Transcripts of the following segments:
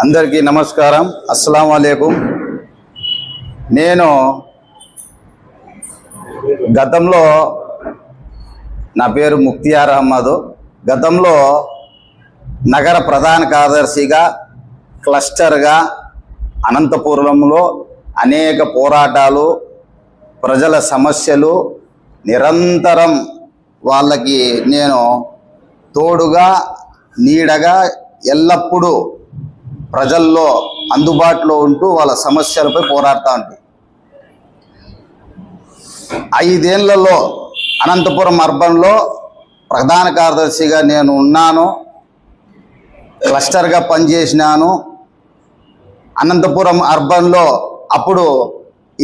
అందరికీ నమస్కారం. అస్సలాం వాలేకుం. నేను గతంలో నా పేరు ముక్తియార్ అహ్మద్. గతంలో నగర ప్రధాన కార్యదర్శిగా క్లస్టర్గా అనంతపురంలో అనేక పోరాటాలు, ప్రజల సమస్యలు నిరంతరం వాళ్ళకి నేను తోడుగా నీడగా ఎల్లప్పుడూ ప్రజల్లో అందుబాటులో ఉంటూ వాళ్ళ సమస్యలపై పోరాడుతూ ఉంటాయి. 5 ఏళ్లలో అనంతపురం అర్బన్లో ప్రధాన కార్యదర్శిగా నేను ఉన్నాను, క్లస్టర్గా పనిచేసినాను. అనంతపురం అర్బన్లో అప్పుడు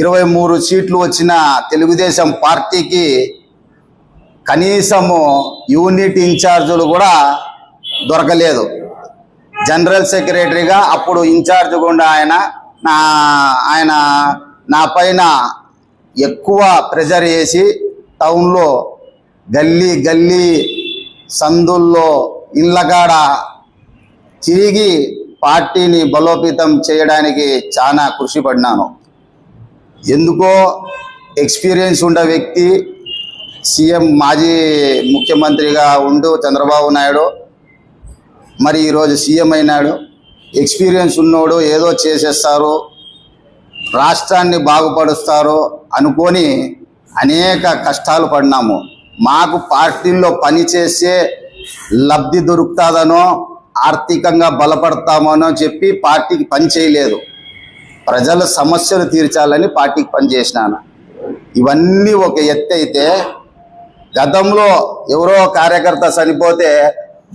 23 సీట్లు వచ్చిన తెలుగుదేశం పార్టీకి కనీసము యూనిట్ ఇన్ఛార్జీలు కూడా దొరకలేదు. జనరల్ సెక్రటరీగా అప్పుడు ఇన్ఛార్జ్ గుండా ఆయన నా పైన ఎక్కువ ప్రెజర్ వేసి టౌన్లో గల్లీ గల్లీ సందుల్లో ఇళ్ళకాడ తిరిగి పార్టీని బలోపేతం చేయడానికి చాలా కృషి పడినాను. ఎందుకో ఎక్స్పీరియన్స్ ఉండే వ్యక్తి, సీఎం మాజీ ముఖ్యమంత్రిగా ఉంటూ చంద్రబాబు నాయుడు మరి ఈరోజు సీఎం అయినాడు. ఎక్స్పీరియన్స్ ఉన్నోడు ఏదో చేసేస్తారు, రాష్ట్రాన్ని బాగుపరుస్తారు అనుకొని అనేక కష్టాలు పడినాము. మాకు పార్టీల్లో పనిచేసే లబ్ధి దొరుకుతుందనో ఆర్థికంగా బలపడతామనో చెప్పి పార్టీకి పని చేయలేదు. ప్రజల సమస్యలు తీర్చాలని పార్టీకి పనిచేసినాను. ఇవన్నీ ఒక ఎత్తు అయితే, గతంలో ఎవరో కార్యకర్త చనిపోతే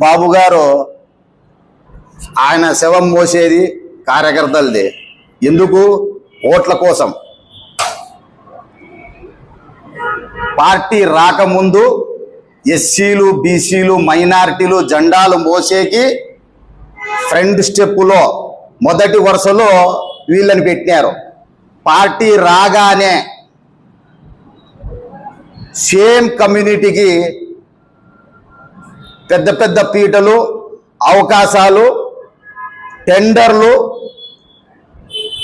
బాబు గారు ఆయన శవం మోసేది కార్యకర్తలది. ఎందుకు? ఓట్ల కోసం. పార్టీ రాకముందు ఎస్సీలు, బీసీలు, మైనారిటీలు జెండాలు మోసేకి ఫ్రంట్ స్టెప్పులో మొదటి వరుసలో వీళ్ళని పెట్టినారు. పార్టీ రాగానే సేమ్ కమ్యూనిటీకి పెద్ద పెద్ద పీటలు, అవకాశాలు, టెండర్లు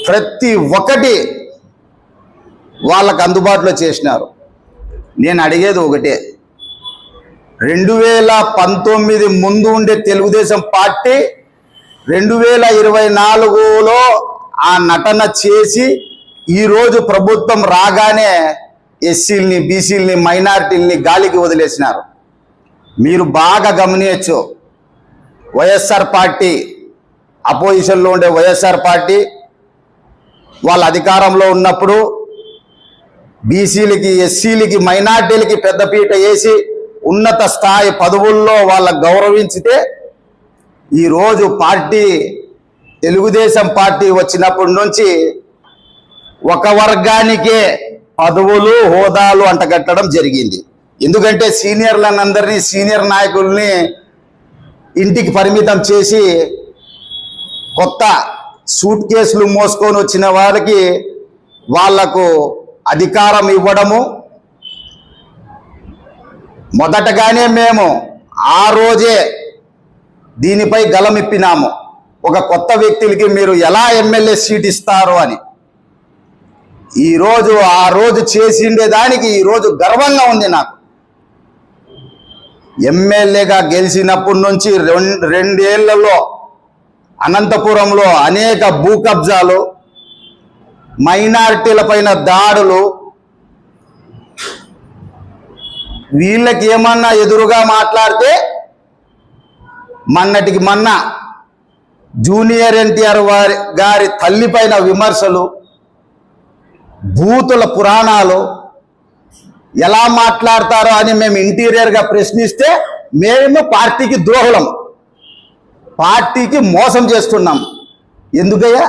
ప్రతి ఒక్కటి వాళ్ళకు అందుబాటులో చేసినారు. నేను అడిగేది ఒకటే, 2019 ముందు ఉండే తెలుగుదేశం పార్టీ 2024లో ఆ నటన చేసి ఈరోజు ప్రభుత్వం రాగానే ఎస్సీలని, బీసీలని, మైనారిటీలని గాలికి వదిలేసినారు. మీరు బాగా గమనించచ్చు. వైఎస్ఆర్ పార్టీ, అపోజిషన్లో ఉండే వైఎస్ఆర్ పార్టీ వాళ్ళ అధికారంలో ఉన్నప్పుడు బీసీలకి, ఎస్సీలకి, మైనార్టీలకి పెద్దపీట వేసి ఉన్నత స్థాయి పదవుల్లో వాళ్ళకు గౌరవించితే, ఈరోజు పార్టీ తెలుగుదేశం పార్టీ వచ్చినప్పటి నుంచి ఒక వర్గానికే పదవులు, హోదాలు అంటగట్టడం జరిగింది. ఎందుకంటే సీనియర్లందరినీ, సీనియర్ నాయకుల్ని ఇంటికి పరిమితం చేసి కొత్త సూట్ కేసులు మోసుకొని వచ్చిన వారికి వాళ్లకు అధికారం ఇవ్వడము. మొదటగానే మేము ఆ రోజే దీనిపై గలమిప్పినాము. ఒక కొత్త వ్యక్తులకి మీరు ఎలా ఎమ్మెల్యే సీట్ ఇస్తారు అని. ఈరోజు ఆ రోజు చేసిండేదానికి ఈరోజు గర్వంగా ఉంది నాకు. ఎమ్మెల్యేగా గెలిచినప్పటి నుంచి 2 ఏళ్లలో అనంతపురంలో అనేక భూ కబ్జాలు, మైనారిటీల పైన దాడులు, వీళ్ళకి ఏమన్నా ఎదురుగా మాట్లాడితే మొన్నటికి మొన్న జూనియర్ ఎన్టీఆర్ గారి తల్లిపైన విమర్శలు, బూతుల పురాణాలు ఎలా మాట్లాడతారో అని మేము ఇంటీరియర్గా ప్రశ్నిస్తే మేము పార్టీకి ద్రోహులం, పార్టీకి మోసం చేస్తున్నాం. ఎందుకయ్యా?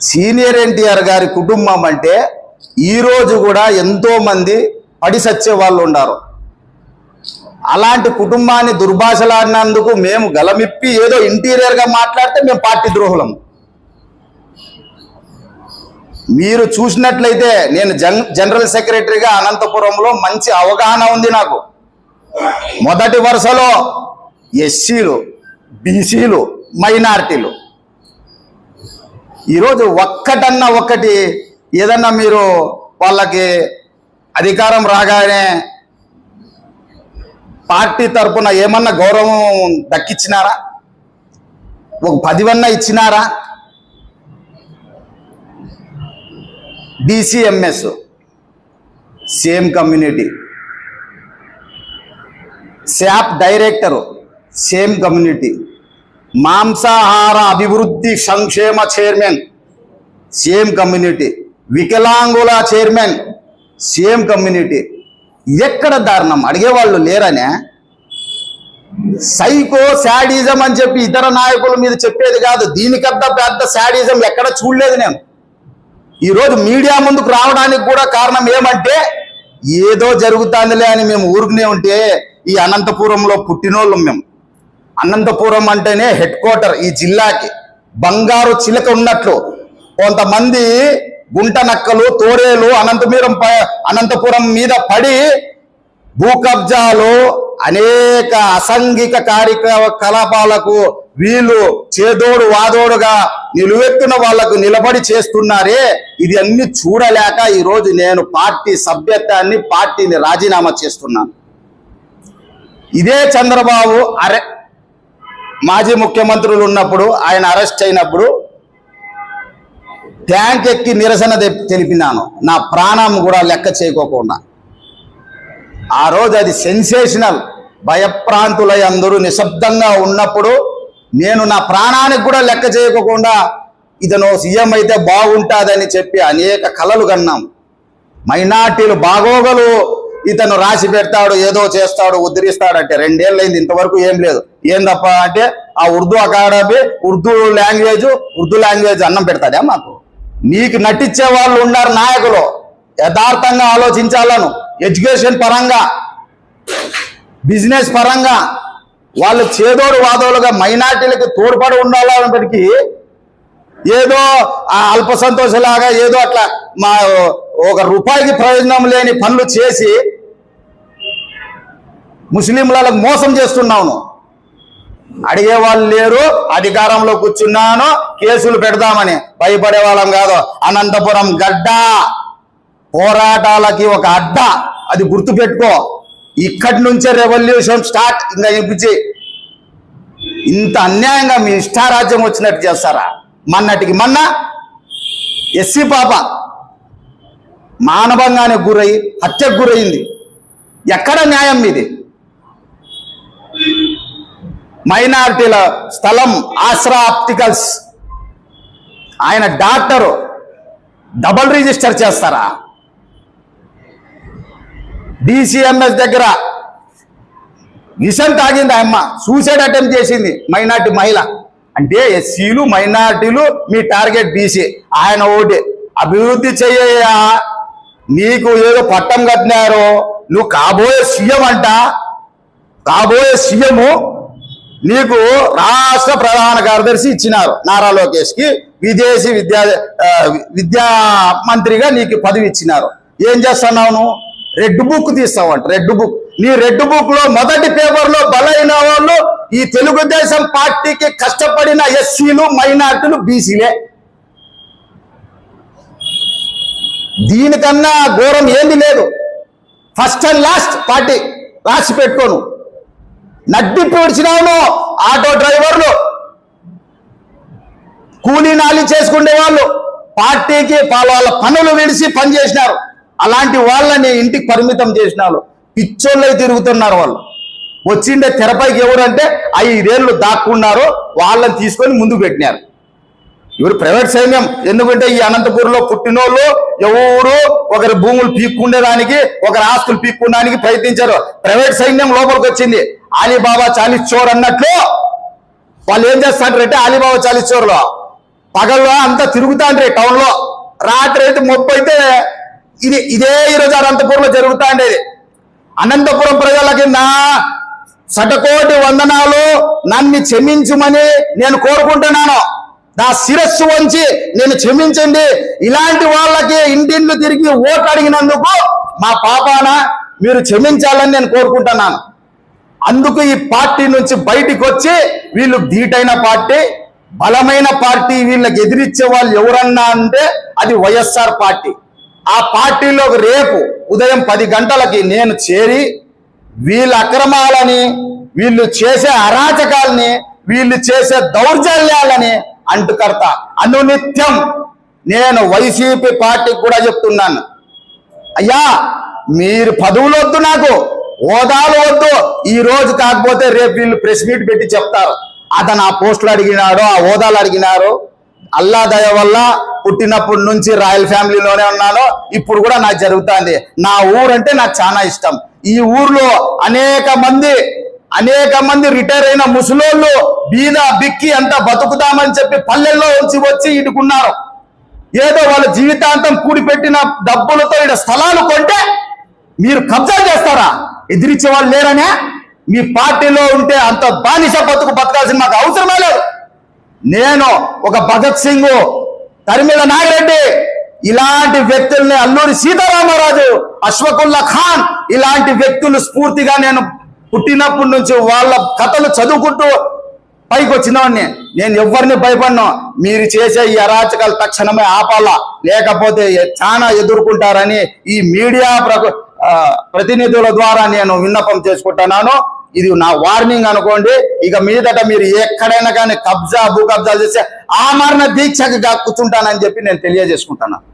సీనియర్ ఎన్టీఆర్ గారి కుటుంబం అంటే ఈరోజు కూడా ఎంతోమంది పడి సచ్చే వాళ్ళు ఉన్నారు. అలాంటి కుటుంబాన్ని దుర్భాషలాడినందుకు మేము గలమిప్పి ఏదో ఇంటీరియర్గా మాట్లాడితే మేము పార్టీ ద్రోహులం. మీరు చూసినట్లయితే నేను జనరల్ సెక్రటరీగా అనంతపురంలో మంచి అవగాహన ఉంది నాకు. మొదటి వరుసలో ఎస్సీలు, బీసీలు, మైనారిటీలు. ఈరోజు ఒక్కటన్నా ఒక్కటి ఏదన్నా మీరు వాళ్ళకి అధికారం రాగానే పార్టీ తరపున ఏమన్నా గౌరవం దక్కించినారా? ఒక 10 ఇచ్చినారా? BCMS same community, SAAP director same community, మాంసాహార అభివృద్ధి సంక్షేమ చైర్మన్ సేమ్ కమ్యూనిటీ, వికలాంగుల చైర్మన్ సేమ్ కమ్యూనిటీ. ఎక్కడ దారుణం? అడిగేవాళ్ళు లేరనే? సైకో శాడిజం అని చెప్పి ఇతర నాయకుల మీద చెప్పేది కాదు, దీనికంత పెద్ద శాడిజం ఎక్కడ చూడలేదు నేను. ఈరోజు మీడియా ముందుకు రావడానికి కూడా కారణం ఏమంటే, ఏదో జరుగుతుందిలే అని మేము ఊరుకునే ఉంటే, ఈ అనంతపురంలో పుట్టినోళ్ళం మేము. అనంతపురం అంటేనే హెడ్ క్వార్టర్ ఈ జిల్లాకి, బంగారు చిలక ఉన్నట్లు. కొంతమంది గుంట నక్కలు, తోడేలు అనంతపురం మీద పడి భూ కబ్జాలు, అనేక అసాంఘిక కార్యకలాపాలకు వీళ్ళు చేదోడు వాదోడుగా నిలువెత్తున వాళ్లకు నిలబడి చేస్తున్నారే. ఇది అన్ని చూడలేక ఈరోజు నేను పార్టీ సభ్యత్వాన్ని, పార్టీని రాజీనామా చేస్తున్నాను. ఇదే చంద్రబాబు మాజీ ముఖ్యమంత్రులు ఉన్నప్పుడు, ఆయన అరెస్ట్ అయినప్పుడు ట్యాంక్ ఎక్కి నిరసన తెలిపినాను, నా ప్రాణం కూడా లెక్క చేయకోకుండా. ఆ రోజు అది సెన్సేషనల్. భయప్రాంతులై అందరూ నిశ్శబ్దంగా ఉన్నప్పుడు నేను నా ప్రాణానికి కూడా లెక్క చేయకుండా ఇతను సీఎం అయితే బాగుంటుందని చెప్పి అనేక కలలు కన్నాం. మైనార్టీలు బాగోగలు ఇతను రాసి పెడతాడు, ఏదో చేస్తాడు, ఉద్ధరిస్తాడంటే 2 ఏళ్ళైంది, ఇంతవరకు ఏం లేదు. ఏం తప్ప అంటే ఆ ఉర్దూ అకాడమీ, ఉర్దూ లాంగ్వేజ్ అన్నం పెడతాడే మాకు? నీకు నటించే వాళ్ళు ఉన్నారు నాయకులు, యథార్థంగా ఆలోచించాలను. ఎడ్యుకేషన్ పరంగా, బిజినెస్ పరంగా వాళ్ళు చేదోడు వాదోడుగా మైనార్టీలకు తోడ్పడి ఉండాలన్నప్పటికీ ఏదో ఆ అల్ప సంతోషలాగా ఏదో అట్లా ఒక రూపాయికి ప్రయోజనం లేని పనులు చేసి ముస్లింలకు మోసం చేస్తున్నాను. అడిగే వాళ్ళు లేరు. అధికారంలో కూర్చున్నాను, కేసులు పెడదామని భయపడే వాళ్ళం కాదు. అనంతపురం గడ్డ పోరాటాలకి ఒక అడ్డ, అది గుర్తుపెట్టుకో. ఇక్కడి నుంచే రెవల్యూషన్ స్టార్ట్. ఇంకా ఇప్పించి ఇంత అన్యాయంగా మీ ఇష్టారాజ్యం వచ్చినట్టు చేస్తారా? మొన్నటికి మొన్న ఎస్సీ పాప మానభంగానికి గురయ్యి హత్యకు గురయింది. ఎక్కడ న్యాయం మీది? మైనారిటీల స్థలం ఆశ్రా ఆప్టికల్స్, ఆయన డాక్టరు, డబుల్ రిజిస్టర్ చేస్తారా? బీసీఎంఎస్ దగ్గర విషం తాగింది అమ్మ, సూసైడ్ అటెంప్ట్ చేసింది మైనార్టీ మహిళ. అంటే ఎస్సీలు మైనార్టీలు మీ టార్గెట్ బీసీ. ఆయన ఒకటి అభివృద్ధి చెయ్యా, నీకు ఏదో పట్టం కట్టినారో, నువ్వు కాబోయే సీఎం అంట. కాబోయే సీఎము నీకు రాష్ట్ర ప్రధాన కార్యదర్శి ఇచ్చినారు నారా లోకేష్కి, విదేశీ విద్యా మంత్రిగా నీకు పదవి ఇచ్చినారు. ఏం చేస్తున్నావు నువ్వు? రెడ్ బుక్ తీస్తావంట. రెడ్ బుక్, నీ రెడ్ బుక్ లో మొదటి పేపర్లో బలైన వాళ్ళు ఈ తెలుగుదేశం పార్టీకి కష్టపడిన ఎస్సీలు, మైనార్టీలు, బీసీలే. దీనికన్నా ఘోరం ఏంది లేదు. ఫస్ట్ అండ్ లాస్ట్ పార్టీ రాసి పెట్టుకోను. నడ్డి పొడిచినాను. ఆటో డ్రైవర్లు, కూలీ నాలి చేసుకునే వాళ్ళు పార్టీకి వాళ్ళ పనులు విడిచి పనిచేసినారు. అలాంటి వాళ్ళని ఇంటికి పరిమితం చేసినారు. పిచ్చోళ్ళై తిరుగుతున్నారు వాళ్ళు. వచ్చిండే తెరపైకి ఎవరంటే 5 ఏళ్ళు దాక్కున్నారు, వాళ్ళని తీసుకొని ముందుకు పెట్టినారు. ఇವರು ప్రైవేట్ సైన్యం. ఎందుకంటే ఈ అనంతపురంలో పుట్టినోళ్ళు ఎవరు ఒకరి భూములు పీక్కుండేదానికి, ఒకరి ఆస్తులు పీక్కుండానికి ప్రయత్నించారు. ప్రైవేట్ సైన్యం లోపలికి వచ్చింది. అలీబాబా 40 చోర్ అన్నట్లు వాళ్ళు ఏం చేస్తారంటే, అలీబాబా 40 చోర్లో పగల్లో అంతా తిరుగుతాండ్రి టౌన్ లో, రాత్రి అయితే మొప్పు అయితే ఇదే ఈరోజు అనంతపురంలో జరుగుతా ఉండేది. అనంతపురం ప్రజలకి నా శతకోటి వందనాలు, నన్ను క్షమించమని నేను కోరుకుంటున్నాను. నా శిరస్సు వంచి నేను క్షమించండి. ఇలాంటి వాళ్ళకి ఇంటిండ్లు తిరిగి ఓటు అడిగినందుకు మా పాపాన మీరు క్షమించాలని నేను కోరుకుంటున్నాను. అందుకు ఈ పార్టీ నుంచి బయటికి వచ్చి వీళ్ళు ధీటైన పార్టీ, బలమైన పార్టీ, వీళ్ళకి ఎదిరించే వాళ్ళు ఎవరన్నా అంటే అది వైఎస్ఆర్ పార్టీ. ఆ పార్టీలో రేపు ఉదయం 10 గంటలకి నేను చేరి వీళ్ళ అక్రమాలని, వీళ్ళు చేసే అరాచకాలని, వీళ్ళు చేసే దౌర్జన్యాలని అంటుకడతా. అనునిత్యం నేను వైసీపీ పార్టీకి కూడా చెప్తున్నాను, అయ్యా మీరు పదవులు వద్దు, నాకు హోదాలు వద్దు, ఈ రోజు కాకపోతే రేపు వీళ్ళు ప్రెస్ మీట్ పెట్టి చెప్తారు అతను ఆ పోస్టులు అడిగినాడు, ఆ హోదాలు అడిగినారు. అల్లా దయ వల్ల పుట్టినప్పటి నుంచి రాయల్ ఫ్యామిలీలోనే ఉన్నాను, ఇప్పుడు కూడా నాకు జరుగుతుంది. నా ఊరంటే నాకు చాలా ఇష్టం. ఈ ఊర్లో అనేక మంది రిటైర్ అయిన ముసలోళ్ళు బీద బిక్కి అంతా బతుకుతామని చెప్పి పల్లెల్లో వచ్చి ఇటుకున్నారు. ఏదో వాళ్ళ జీవితాంతం కూడిపెట్టిన డబ్బులతో ఇక్కడ స్థలాలు కొంటే మీరు కబ్జా చేస్తారా? ఎదిరించే వాళ్ళు లేరనే? మీ పార్టీలో ఉంటే అంత బానిస బతకాల్సిన మాకు అవసరమే లేదు. నేను ఒక భగత్ సింగ్, తరిమిల నాగిరెడ్డి ఇలాంటి వ్యక్తుల్ని, అల్లూరి సీతారామరాజు, అష్ఫకుల్లా ఖాన్ ఇలాంటి వ్యక్తులు స్ఫూర్తిగా నేను పుట్టినప్పటి నుంచి వాళ్ళ కథలు చదువుకుంటూ పైకి వచ్చినవాడిని. నేను ఎవరిని భయపడినా. మీరు చేసే ఈ అరాచకాలు తక్షణమే ఆపాలా, లేకపోతే చాలా ఎదుర్కొంటారని ఈ మీడియా ప్రతినిధుల ద్వారా నేను విన్నపం చేసుకుంటున్నాను. ఇది నా వార్నింగ్ అనుకోండి. ఇక మీదట మీరు ఎక్కడైనా కానీ భూ కబ్జాలు చేస్తే ఆమరణ దీక్షగా కూర్చుంటానని చెప్పి నేను తెలియజేసుకుంటున్నాను.